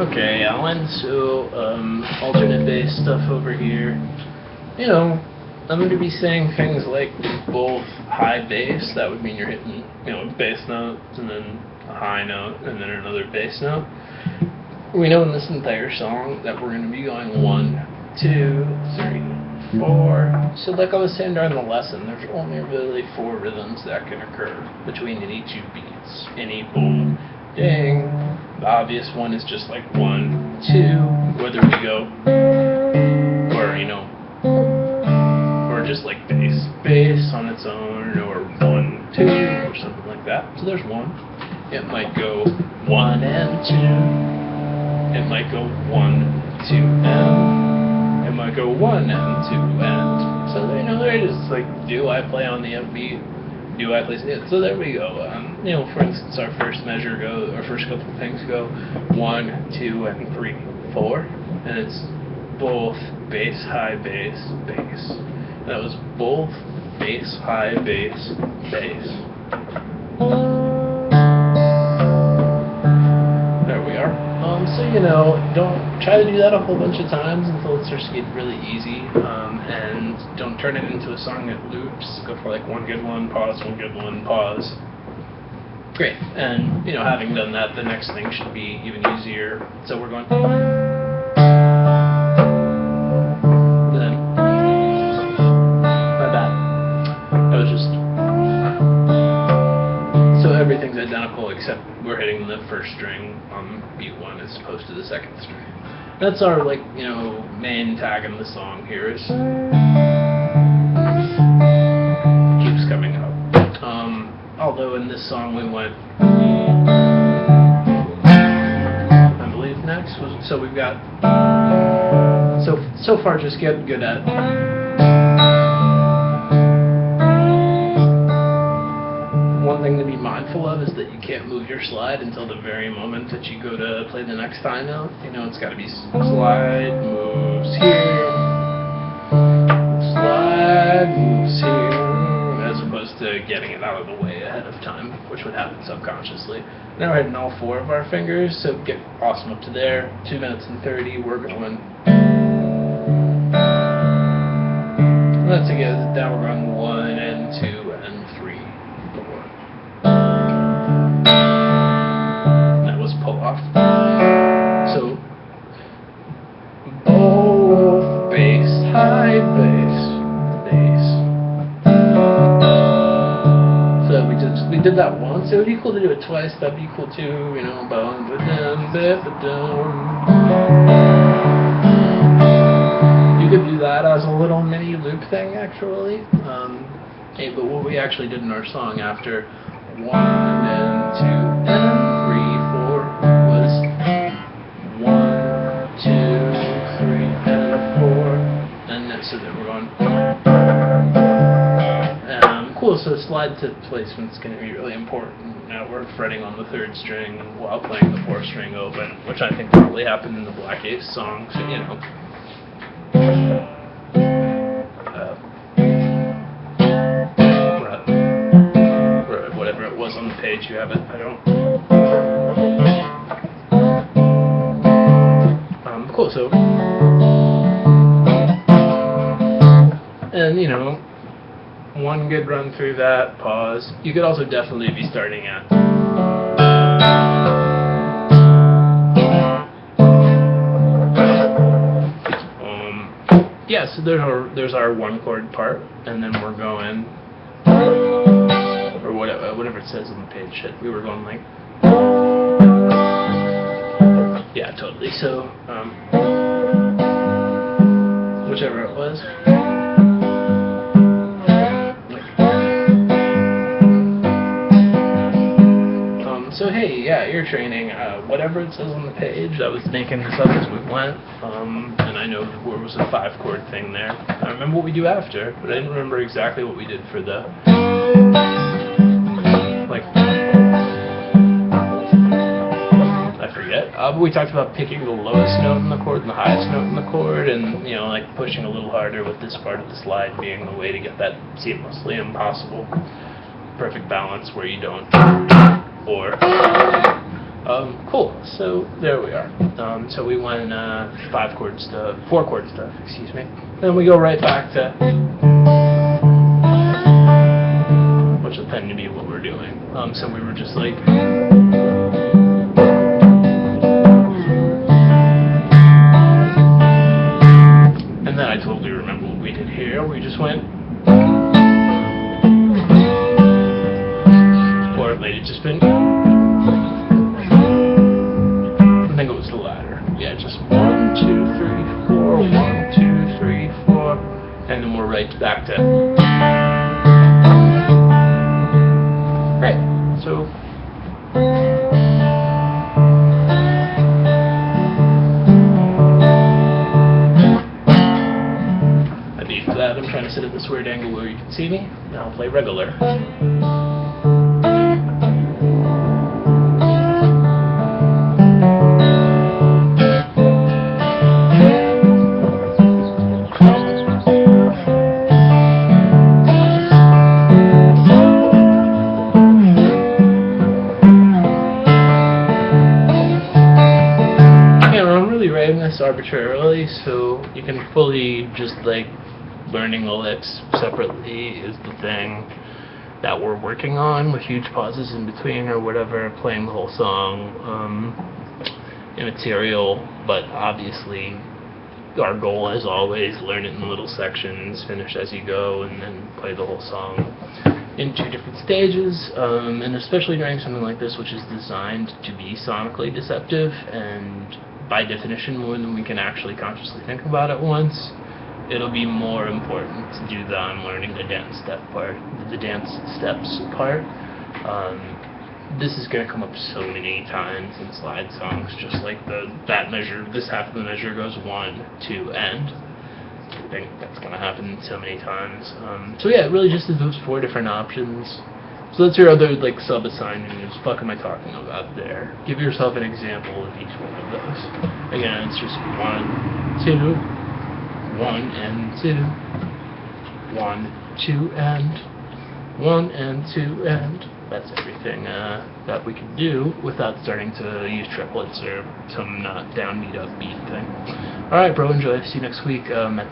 Okay, Alan, so, alternate bass stuff over here. You know, I'm going to be saying things like both high bass, that would mean you're hitting, bass notes, and then a high note, and then another bass note. We know in this entire song that we're going to be going 1, 2, 3, 4. So like I was saying during the lesson, there's only really 4 rhythms that can occur between any 2 beats. Any boom, ding. The obvious one is just like 1, 2, whether we go, or or just like bass on its own, or 1, 2, or something like that. So there's 1. It might go 1 and 2. It might go 1, 2, and. It might go 1 and 2 and. So there it is. Like, do I play on the F beat? Do I play? So there we go. For instance, our first couple of things go 1, 2, and 3, 4, and it's both bass, high, bass, bass. That was both bass, high, bass, bass. There we are. Don't try to do that a whole bunch of times until it starts to get really easy, and don't turn it into a song that loops. Go for like 1 good one, pause, 1 good one, pause. Great. And, having done that, the next thing should be even easier. So we're going. Then. My bad. That was just. So everything's identical except we're hitting the first string on beat 1 as opposed to the second string. That's our, main tag in the song here is. Keeps coming up. Although in this song we went, I believe next was, so we've got, so far just getting good at. One thing to be mindful of is that you can't move your slide until the very moment that you go to play the next high note. It's got to be slide, moves here, slide, moves here, as opposed to getting it out of the way ahead of time, which would happen subconsciously. Now we're hitting all 4 of our fingers, so get awesome up to there. 2 minutes and 30, we're going. Let's get it down, we're going 1 and 2 and 3, 4. That was pull off. So, both bass, high bass, bass. We did that once. It would be cool to do it twice. That'd be cool too. You could do that as a little mini loop thing, actually. But what we actually did in our song after 1 and 2 and 3, 4 was 1, 2, 3 and 4, and then, so then we're going. Cool, so slide to placement's going to be really important. Now we're fretting on the 3rd string while playing the 4th string open, which I think probably happened in the Black Ace song, so whatever it was on the page, you have it, I don't. Cool, so, and 1 good run through that, pause. You could also definitely be starting at. Yeah, so there's our 1 chord part, and then we're going, or whatever it says on the page. Shit, we were going like. Yeah, totally. So, whichever it was. So hey, yeah, ear training, whatever it says on the page, I was making this up as we went, and I know there was a 5-chord thing there. I remember what we do after, but I didn't remember exactly what we did for the, I forget. But we talked about picking the lowest note in the chord and the highest note in the chord, and, pushing a little harder with this part of the slide being the way to get that seamlessly impossible perfect balance where you don't, or Cool. So there we are. So we went 4-chord stuff. Excuse me. Then we go right back to, which will tend to be what we're doing. So we were just like. And then I totally remember what we did here. We just went. Or it might have just been. I think it was the latter. Yeah, just 1, 2, 3, 4, 1, 2, 3, 4, and then we're right back to. Right. So. I beat that. I'm trying to sit at this weird angle where you can see me. Now I'll play regular. This arbitrarily, so you can fully just like learning the licks separately is the thing that we're working on, with huge pauses in between or whatever, playing the whole song immaterial, but obviously our goal as always, learn it in little sections, finish as you go, and then play the whole song in 2 different stages, and especially during something like this, which is designed to be sonically deceptive and by definition more than we can actually consciously think about at once, it'll be more important to do the I'm learning the dance steps part. This is going to come up so many times in slide songs, just like that measure, this half of the measure goes 1, 2, end. I think that's going to happen so many times. So yeah, it really just is those 4 different options. So that's your other like sub-assignment. What the fuck am I talking about there? Give yourself an example of each one of those. Again, it's just 1, 2, 1 and 2, 1, 2 and 1 and 2 and. That's everything that we can do without starting to use triplets or some downbeat upbeat thing. All right, bro. Enjoy. See you next week.